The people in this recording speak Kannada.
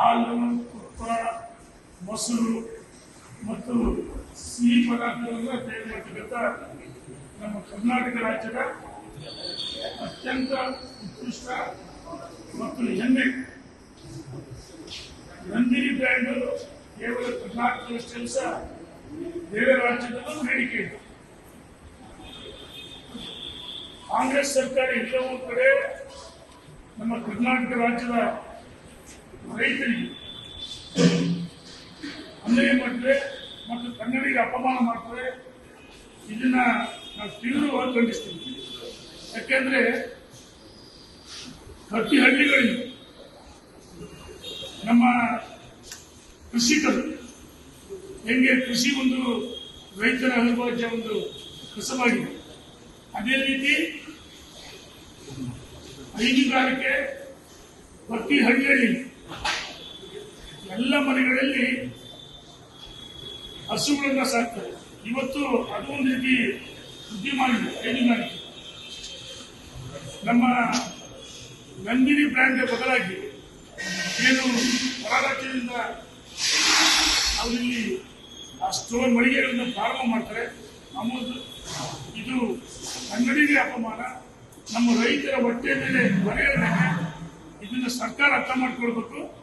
ಹಾಲು, ತುಪ್ಪ, ಮೊಸರು ಮತ್ತು ಸಿಹಿ ಪದಾರ್ಥಗಳನ್ನು ತಯಾರು ಮಾಡತಕ್ಕಂಥ ನಮ್ಮ ಕರ್ನಾಟಕ ರಾಜ್ಯದ ಅತ್ಯಂತ ಉತ್ಕೃಷ್ಟ ಮತ್ತು ಹೆಮ್ಮೆ ನಂದಿನಿ ಬ್ರ್ಯಾಂಡ್ ಕೇವಲ ಕರ್ನಾಟಕದಷ್ಟೇ ಸಹ ಬೇರೆ ರಾಜ್ಯದಲ್ಲೂ ಬೇಡಿಕೆ ಇದೆ. ಕಾಂಗ್ರೆಸ್ ಸರ್ಕಾರ ಎಲ್ಲವೂ ಕಡೆ ನಮ್ಮ ಕರ್ನಾಟಕ ರಾಜ್ಯದ ರೈತರಿಗೆ ಅನ್ಯಾಯ ಮಾಡ್ತಾರೆ ಮತ್ತು ಕನ್ನಡಿಗೆ ಅಪಮಾನ ಮಾಡ್ತಾರೆ. ಇದನ್ನ ನಾವು ತೀವ್ರವಾಗಿ ಖಂಡಿಸ್ತೀವಿ. ಯಾಕೆಂದ್ರೆ ಪ್ರತಿ ಹಳ್ಳಿಗಳಲ್ಲಿ ನಮ್ಮ ಕೃಷಿಕರು ಹೆಂಗೆ ಕೃಷಿ ಒಂದು ರೈತರ ಅವಿಭಾಜ್ಯ ಒಂದು ಕಸವಾಗಿದೆ, ಅದೇ ರೀತಿ ಹೈನುಗಾರಿಕೆ ಪ್ರತಿ ಹಳ್ಳಿಯಲ್ಲಿ ಎಲ್ಲ ಮನೆಗಳಲ್ಲಿ ಹಸುಗಳನ್ನ ಸಾಕ್ತಾರೆ. ಇವತ್ತು ಅದು ಒಂದು ರೀತಿ ಉದ್ಯಮ ಇದೆ ಹೈನುಗಾರಿಕೆ. ನಮ್ಮ ನಂದಿನಿ ಬ್ರ್ಯಾಂಡ್ ಬದಲಾಗಿ ಏನು ಹೊರ ರಾಜ್ಯದಿಂದ ಅವರಲ್ಲಿ ಆ ಸ್ಟೋರ್ ಮಳಿಗೆಗಳನ್ನು ಪ್ರಾರಂಭ ಮಾಡ್ತಾರೆ. ಇದು ಕನ್ನಡಿಗರ ಅಪಮಾನ, ನಮ್ಮ ರೈತರ ಹೊಟ್ಟೆ ಮೇಲೆ ಬರೆಯಬೇಕು. ಇದನ್ನು ಸರ್ಕಾರ ಅರ್ಥ ಮಾಡಿಕೊಳ್ಬೇಕು.